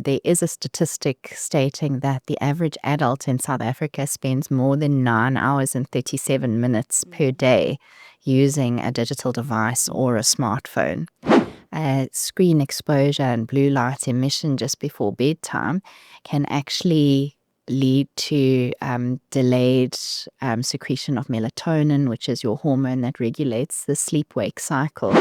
there is a statistic stating that the average adult in South Africa spends more than 9 hours and 37 minutes per day using a digital device or a smartphone. Screen exposure and blue light emission just before bedtime can actually lead to delayed secretion of melatonin, which is your hormone that regulates the sleep-wake cycle.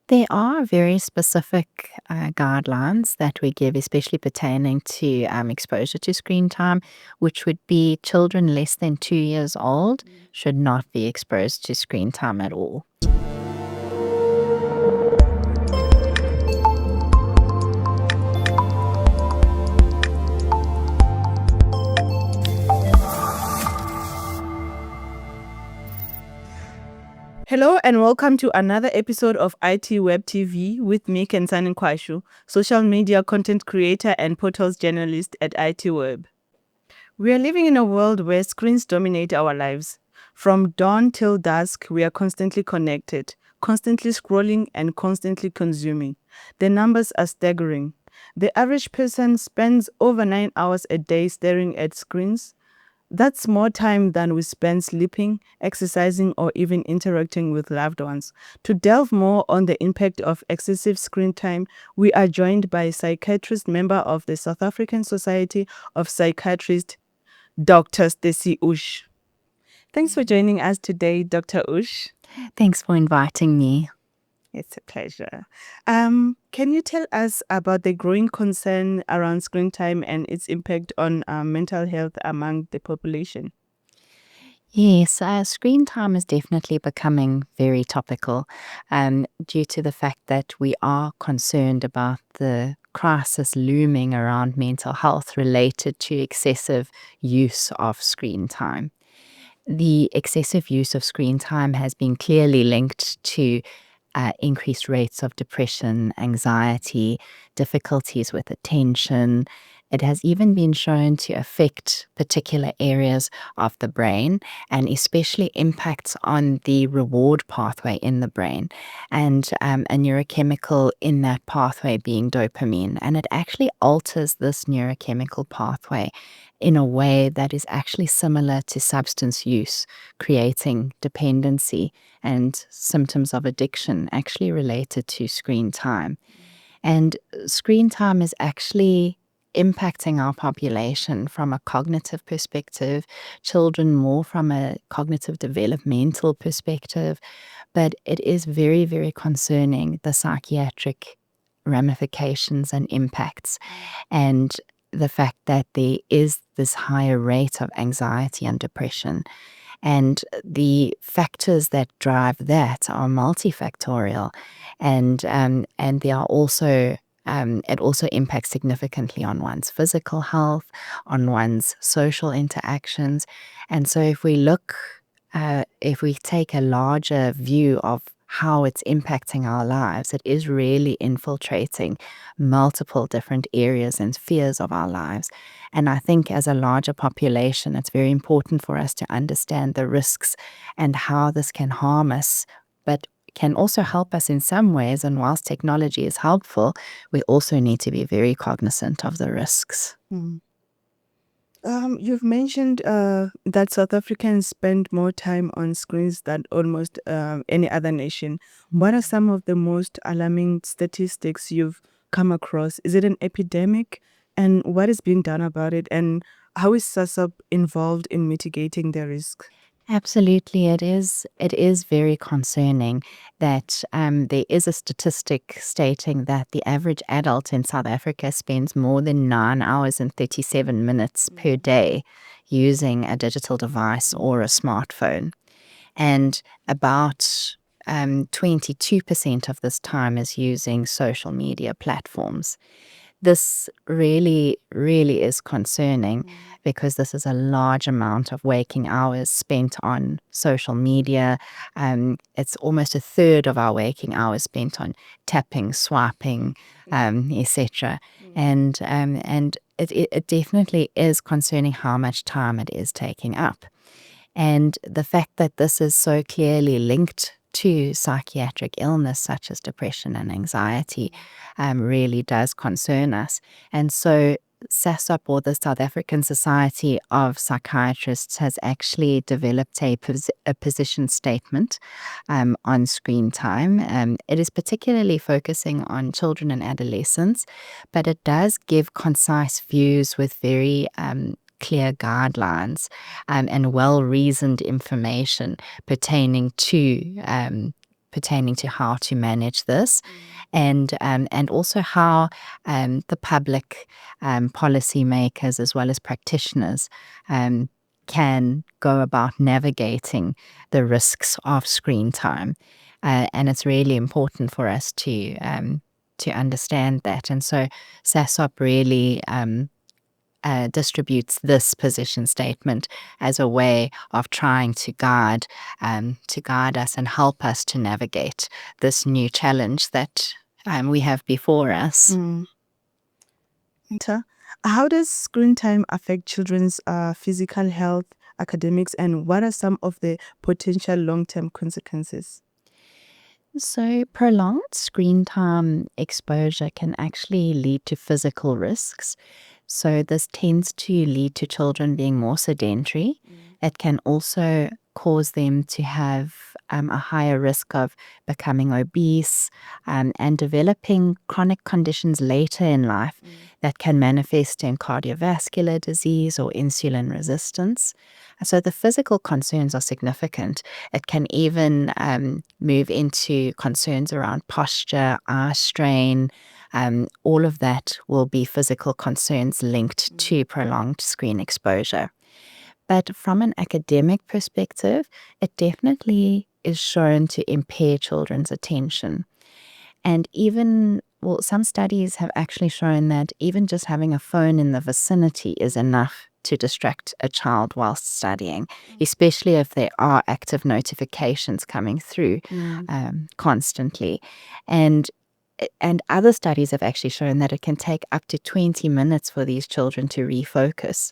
There are very specific guidelines that we give, especially pertaining to exposure to screen time, which would be children less than 2 years old should not be exposed to screen time at all. Hello and welcome to another episode of ITWeb TV with me, Kensani Kwashu, social media content creator and portals journalist at ITWeb. We are living in a world where screens dominate our lives. From dawn till dusk, we are constantly connected, constantly scrolling and constantly consuming. The numbers are staggering. The average person spends over 9 hours a day staring at screens. That's more time than we spend sleeping, exercising, or even interacting with loved ones. To delve more on the impact of excessive screen time, we are joined by a psychiatrist member of the South African Society of Psychiatrists, Dr. Stacey Ochse. Thanks for joining us today, Dr. Ochse. Thanks for inviting me. It's a pleasure. Can you tell us about the growing concern around screen time and its impact on mental health among the population? Yes, screen time is definitely becoming very topical due to the fact that we are concerned about the crisis looming around mental health related to excessive use of screen time. The excessive use of screen time has been clearly linked to increased rates of depression, anxiety, difficulties with attention. It has even been shown to affect particular areas of the brain and especially impacts on the reward pathway in the brain and a neurochemical in that pathway being dopamine. And it actually alters this neurochemical pathway in a way that is actually similar to substance use, creating dependency and symptoms of addiction actually related to screen time. And screen time is actually impacting our population from a cognitive perspective, children more from a cognitive developmental perspective, but it is very, very concerning, the psychiatric ramifications and impacts, and the fact that there is this higher rate of anxiety and depression. And the factors that drive that are multifactorial, and they are also it also impacts significantly on one's physical health, on one's social interactions. And so if we take a larger view of how it's impacting our lives, it is really infiltrating multiple different areas and spheres of our lives. And I think as a larger population, it's very important for us to understand the risks and how this can harm us, but can also help us in some ways. And whilst technology is helpful, we also need to be very cognizant of the risks. You've mentioned that South Africans spend more time on screens than almost any other nation. What are some of the most alarming statistics you've come across? Is it an epidemic? And what is being done about it? And how is SASAP involved in mitigating the risk? Absolutely, it is. It is very concerning that there is a statistic stating that the average adult in South Africa spends more than 9 hours and 37 minutes per day using a digital device or a smartphone. And about 22% of this time is using social media platforms. This really, really is concerning because this is a large amount of waking hours spent on social media. It's almost a third of our waking hours spent on tapping, swiping, etc. And it definitely is concerning how much time it is taking up. And the fact that this is so clearly linked to psychiatric illness such as depression and anxiety really does concern us. And so SASOP, or the South African Society of Psychiatrists, has actually developed a position statement on screen time. It is particularly focusing on children and adolescents, but it does give concise views with very clear guidelines and well-reasoned information pertaining to how to manage this, and also how the public policymakers as well as practitioners can go about navigating the risks of screen time. And it's really important for us to understand that. And so SASOP really distributes this position statement as a way of trying to guide us and help us to navigate this new challenge that we have before us. How does screen time affect children's physical health, academics, and what are some of the potential long-term consequences? So prolonged screen time exposure can actually lead to physical risks. So this tends to lead to children being more sedentary. It can also cause them to have a higher risk of becoming obese and developing chronic conditions later in life that can manifest in cardiovascular disease or insulin resistance. So the physical concerns are significant. It can even move into concerns around posture, eye strain. All of that will be physical concerns linked to prolonged screen exposure. But from an academic perspective, it definitely is shown to impair children's attention. And some studies have actually shown that even just having a phone in the vicinity is enough to distract a child whilst studying, especially if there are active notifications coming through constantly. And other studies have actually shown that it can take up to 20 minutes for these children to refocus.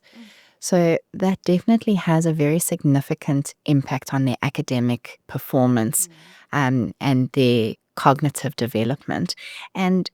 So that definitely has a very significant impact on their academic performance and their cognitive development. And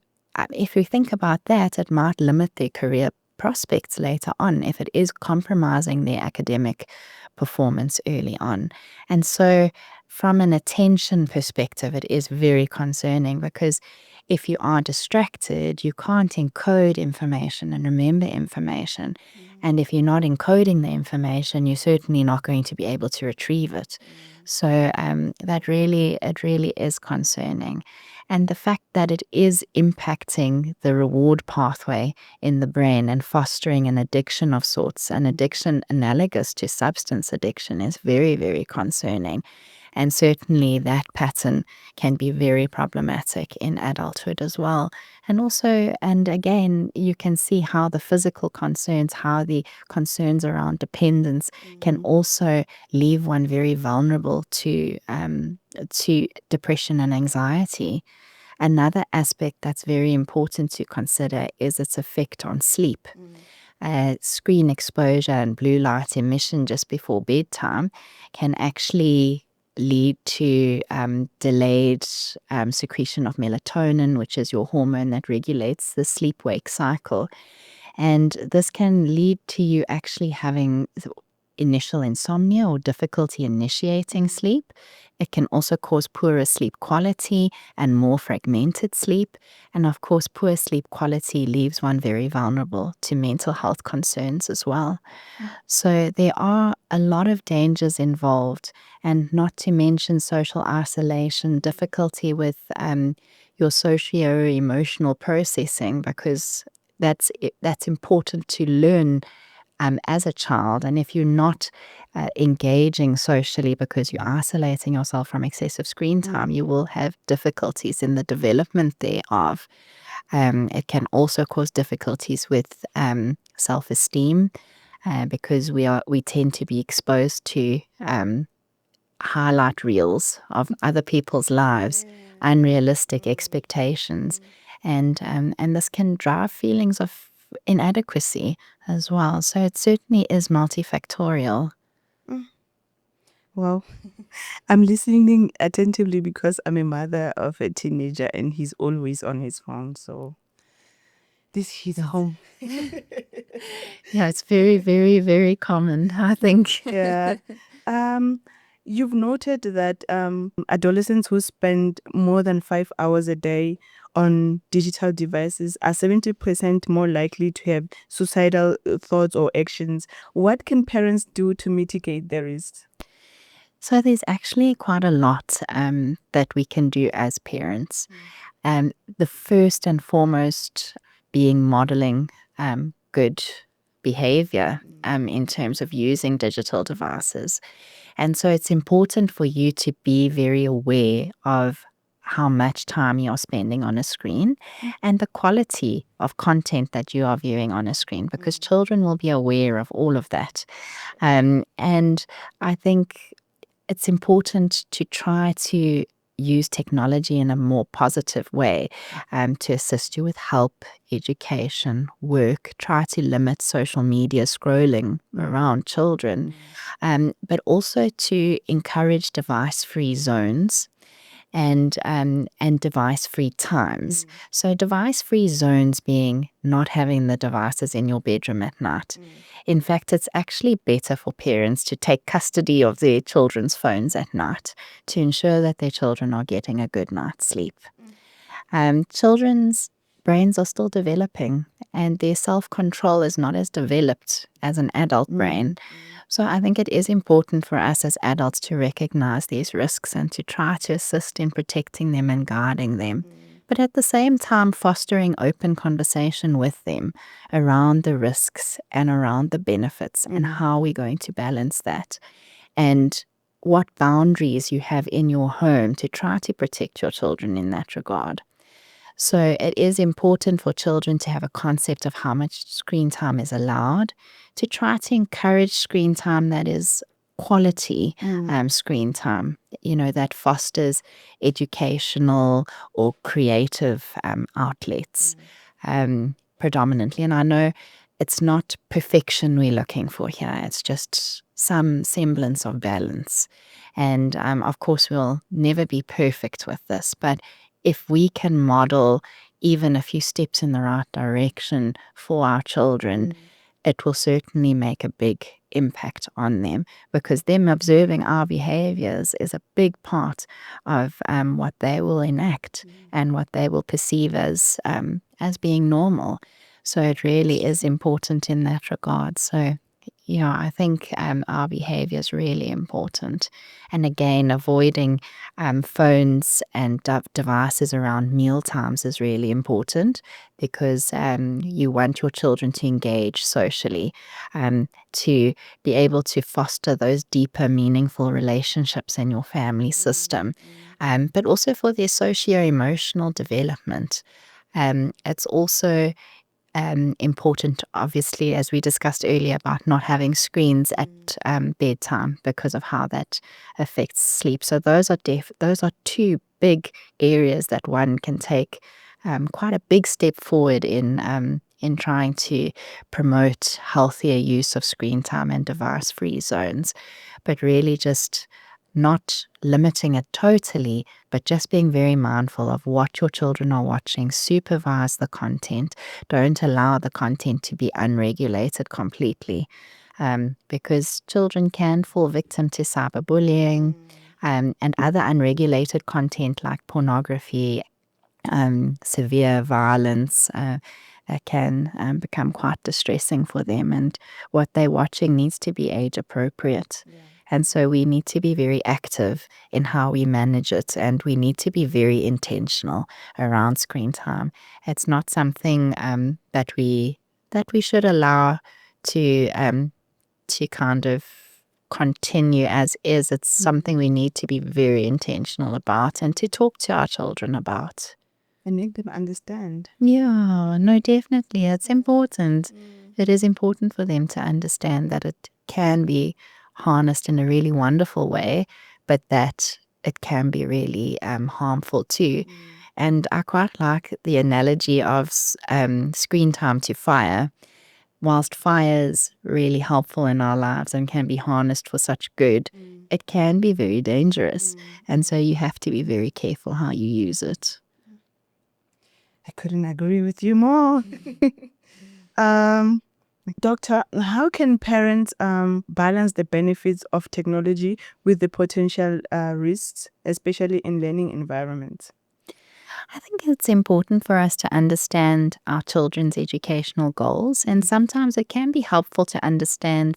if we think about that, it might limit their career prospects later on if it is compromising their academic performance early on. And so from an attention perspective, it is very concerning, because if you are distracted, you can't encode information and remember information. And if you're not encoding the information, you're certainly not going to be able to retrieve it. So it really is concerning. And the fact that it is impacting the reward pathway in the brain and fostering an addiction of sorts, an addiction analogous to substance addiction, is very, very concerning. And certainly that pattern can be very problematic in adulthood as well. And again, you can see how the physical concerns, how the concerns around dependence can also leave one very vulnerable to depression and anxiety. Another aspect that's very important to consider is its effect on sleep. Screen exposure and blue light emission just before bedtime can actually lead to delayed secretion of melatonin, which is your hormone that regulates the sleep-wake cycle. And this can lead to you actually having initial insomnia or difficulty initiating sleep. It can also cause poorer sleep quality and more fragmented sleep. And of course, poor sleep quality leaves one very vulnerable to mental health concerns as well. So there are a lot of dangers involved, and not to mention social isolation, difficulty with your socio-emotional processing, because that's important to learn as a child. And if you're not engaging socially because you're isolating yourself from excessive screen time, you will have difficulties in the development thereof. It can also cause difficulties with self-esteem, because we tend to be exposed to highlight reels of other people's lives, unrealistic expectations, and this can drive feelings of inadequacy as well. So it certainly is multifactorial. Well, I'm listening attentively because I'm a mother of a teenager and he's always on his phone. So this his home. Yeah, it's very, very, very common, I think. Yeah. You've noted that adolescents who spend more than 5 hours a day on digital devices are 70% more likely to have suicidal thoughts or actions. What can parents do to mitigate the risks? So there's actually quite a lot that we can do as parents. The first and foremost being modeling good behavior in terms of using digital devices. And so it's important for you to be very aware of how much time you're spending on a screen and the quality of content that you are viewing on a screen, because children will be aware of all of that. And I think it's important to try to use technology in a more positive way to assist you with help, education, work. Try to limit social media scrolling around children, but also to encourage device-free zones and device-free times. So device-free zones being not having the devices in your bedroom at night. In fact, it's actually better for parents to take custody of their children's phones at night to ensure that their children are getting a good night's sleep. Children's brains are still developing and their self-control is not as developed as an adult brain. So I think it is important for us as adults to recognize these risks and to try to assist in protecting them and guiding them. But at the same time, fostering open conversation with them around the risks and around the benefits and how we're going to balance that. And what boundaries you have in your home to try to protect your children in that regard. So it is important for children to have a concept of how much screen time is allowed, to try to encourage screen time that is quality screen time, that fosters educational or creative outlets predominantly. And I know it's not perfection we're looking for here. It's just some semblance of balance. And of course, we'll never be perfect with this, but if we can model even a few steps in the right direction for our children, it will certainly make a big impact on them, because them observing our behaviors is a big part of what they will enact and what they will perceive as being normal. So it really is important in that regard. So yeah, I think our behavior is really important. And again, avoiding phones and devices around meal times is really important, because you want your children to engage socially, to be able to foster those deeper, meaningful relationships in your family system, but also for their socio-emotional development. It's also important, obviously, as we discussed earlier, about not having screens at bedtime because of how that affects sleep. So those are two big areas that one can take quite a big step forward in trying to promote healthier use of screen time and device-free zones, but really just not limiting it totally, but just being very mindful of what your children are watching. Supervise the content. Don't allow the content to be unregulated completely, because children can fall victim to cyberbullying and other unregulated content like pornography, severe violence. Can become quite distressing for them, and what they're watching needs to be age appropriate. And so we need to be very active in how we manage it, and we need to be very intentional around screen time. It's not something that we should allow to kind of continue as is. It's something we need to be very intentional about and to talk to our children about. And make them understand. Yeah, no, definitely. It's important. It is important for them to understand that it can be harnessed in a really wonderful way, but that it can be really harmful too. And I quite like the analogy of screen time to fire, whilst fire is really helpful in our lives and can be harnessed for such good, it can be very dangerous. And so you have to be very careful how you use it. I couldn't agree with you more. Doctor, how can parents balance the benefits of technology with the potential risks, especially in learning environments? I think it's important for us to understand our children's educational goals, and sometimes it can be helpful to understand,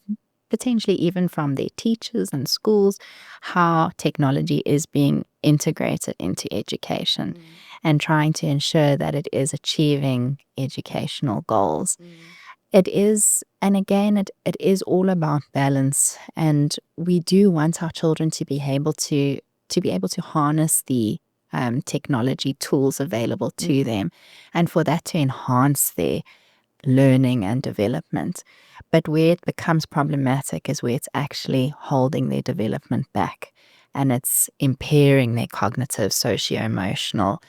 potentially even from their teachers and schools, how technology is being integrated into education and trying to ensure that it is achieving educational goals. It is, and again, it is all about balance, and we do want our children to be able to harness the technology tools available to them, and for that to enhance their learning and development. But where it becomes problematic is where it's actually holding their development back, and it's impairing their cognitive, socio-emotional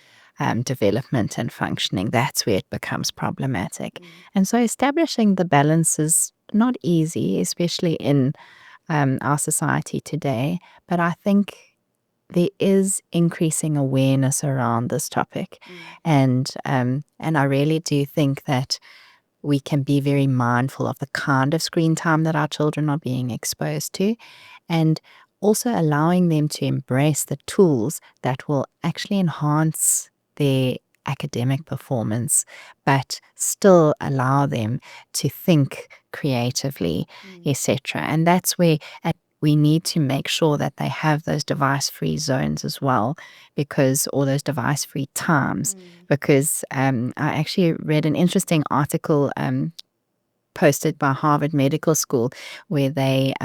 development and functioning. That's where it becomes problematic. And so establishing the balance is not easy, especially in our society today. But I think there is increasing awareness around this topic. And I really do think that we can be very mindful of the kind of screen time that our children are being exposed to, and also allowing them to embrace the tools that will actually enhance their academic performance, but still allow them to think creatively, etc. And that's where we need to make sure that they have those device-free zones as well, or those device-free times, because I actually read an interesting article posted by Harvard Medical School where they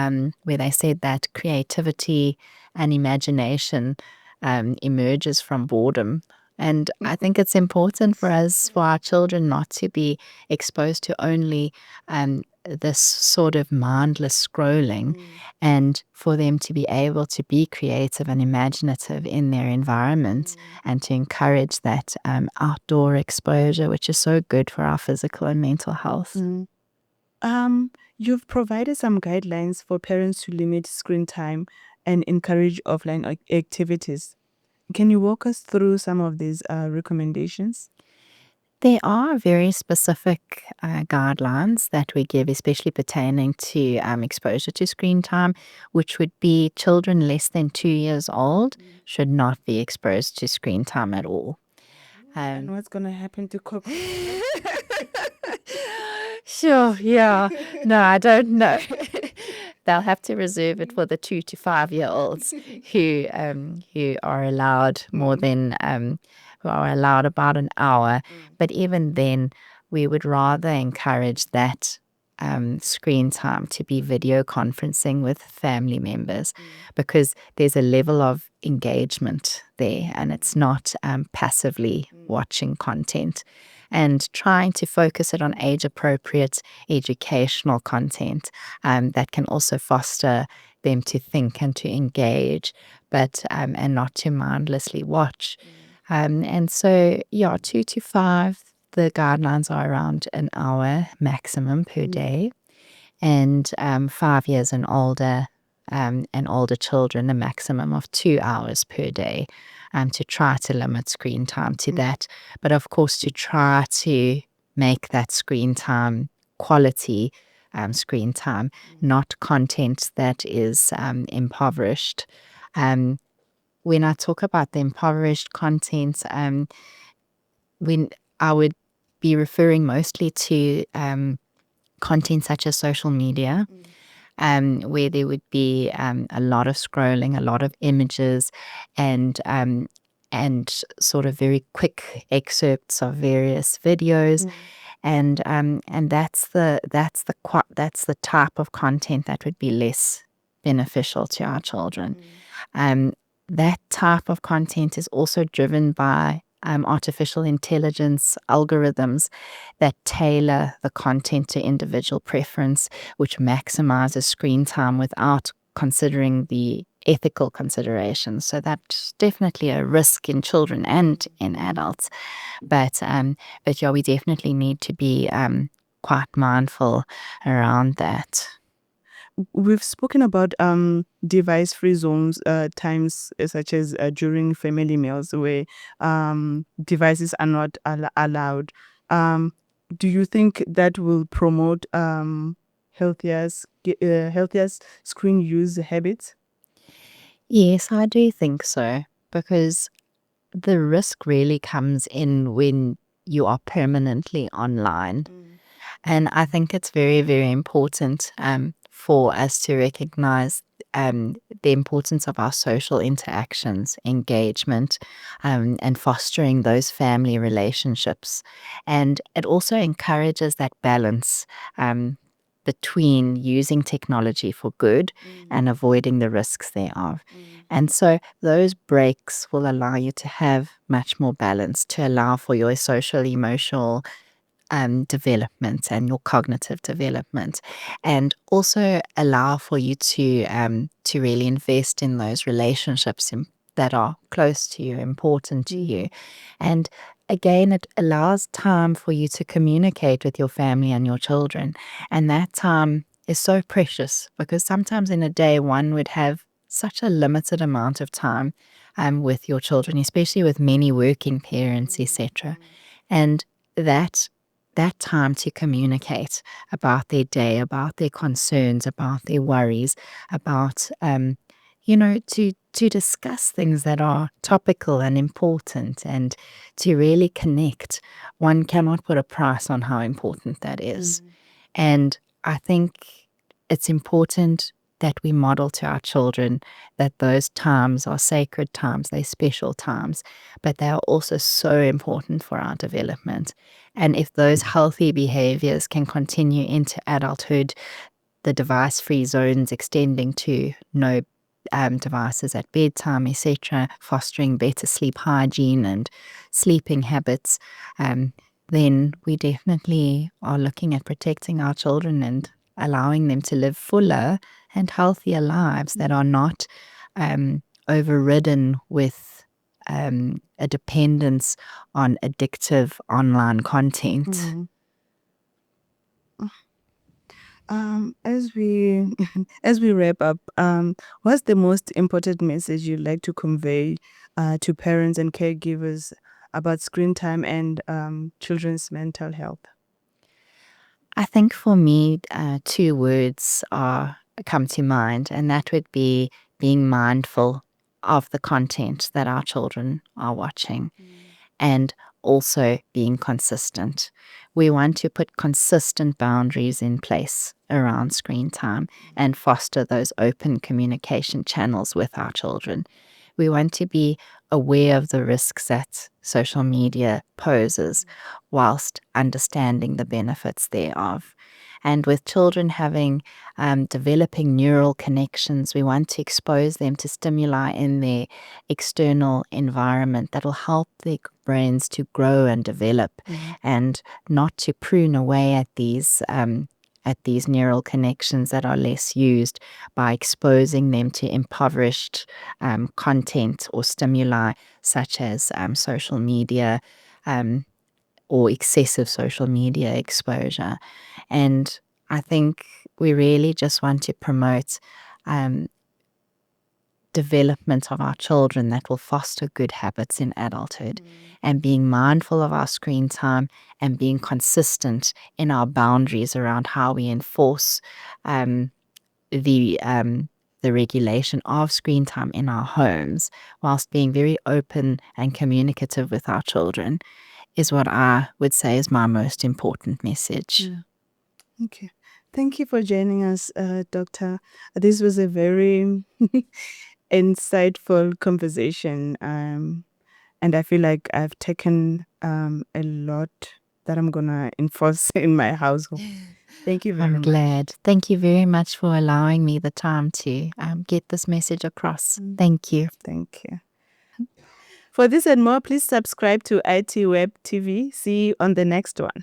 said that creativity and imagination emerges from boredom. And I think it's important for our children not to be exposed to only this sort of mindless scrolling, and for them to be able to be creative and imaginative in their environment, and to encourage that outdoor exposure, which is so good for our physical and mental health. You've provided some guidelines for parents to limit screen time and encourage offline activities. Can you walk us through some of these recommendations? There are very specific guidelines that we give, especially pertaining to exposure to screen time, which would be children less than 2 years old should not be exposed to screen time at all. And what's going to happen to Coco? Sure, yeah. No, I don't know. They'll have to reserve it for the 2 to 5-year-olds who are allowed who are allowed about an hour. But even then, we would rather encourage that screen time to be video conferencing with family members, because there's a level of engagement there, and it's not passively watching content, and trying to focus it on age-appropriate educational content that can also foster them to think and to engage, but and not to mindlessly watch. And so, 2 to 5, the guidelines are around an hour maximum per day, and 5 years and older children, a maximum of 2 hours per day, to try to limit screen time to that. But of course, to try to make that screen time quality screen time, not content that is impoverished. When I talk about the impoverished content, when I would be referring mostly to content such as social media, where there would be a lot of scrolling, a lot of images, and sort of very quick excerpts of various videos, and that's the type of content that would be less beneficial to our children. That type of content is also driven by artificial intelligence algorithms that tailor the content to individual preference, which maximizes screen time without considering the ethical considerations. So that's definitely a risk in children and in adults. But yeah, we definitely need to be quite mindful around that. We've spoken about device-free zones, times such as during family meals where devices are not allowed. Do you think that will promote healthier screen use habits? Yes, I do think so, because the risk really comes in when you are permanently online. And I think it's very, very important for us to recognize the importance of our social interactions, engagement, and fostering those family relationships. And it also encourages that balance between using technology for good and avoiding the risks thereof. And so those breaks will allow you to have much more balance, to allow for your social, emotional development and your cognitive development, and also allow for you to really invest in those relationships that are close to you, important to you. And again, it allows time for you to communicate with your family and your children. And that time is so precious, because sometimes in a day one would have such a limited amount of time with your children, especially with many working parents, etc. And that time to communicate about their day, about their concerns, about their worries, about to discuss things that are topical and important, and to really connect. One cannot put a price on how important that is. And I think it's important that we model to our children that those times are sacred times, they're special times, but they are also so important for our development. And if those healthy behaviors can continue into adulthood, the device-free zones extending to no devices at bedtime, etc., fostering better sleep hygiene and sleeping habits, then we definitely are looking at protecting our children and allowing them to live fuller and healthier lives that are not overridden with a dependence on addictive online content. As we as we wrap up, what's the most important message you'd like to convey to parents and caregivers about screen time and children's mental health? I think for me, two words come to mind, and that would be being mindful of the content that our children are watching, and also being consistent. We want to put consistent boundaries in place around screen time and foster those open communication channels with our children. We want to be aware of the risks that social media poses, whilst understanding the benefits thereof. And with children having developing neural connections, we want to expose them to stimuli in their external environment that will help their brains to grow and develop, and not to prune away at these neural connections that are less used, by exposing them to impoverished content or stimuli such as social media, or excessive social media exposure. And I think we really just want to promote development of our children that will foster good habits in adulthood, and being mindful of our screen time and being consistent in our boundaries around how we enforce the regulation of screen time in our homes, whilst being very open and communicative with our children, is what I would say is my most important message. Okay. Thank you for joining us, Doctor. This was a very insightful conversation. And I feel like I've taken a lot that I'm going to enforce in my household. Thank you very I'm much. glad. Thank you very much for allowing me the time to get this message across. Thank you. Thank you. For this and more, please subscribe to ITWeb TV. See you on the next one.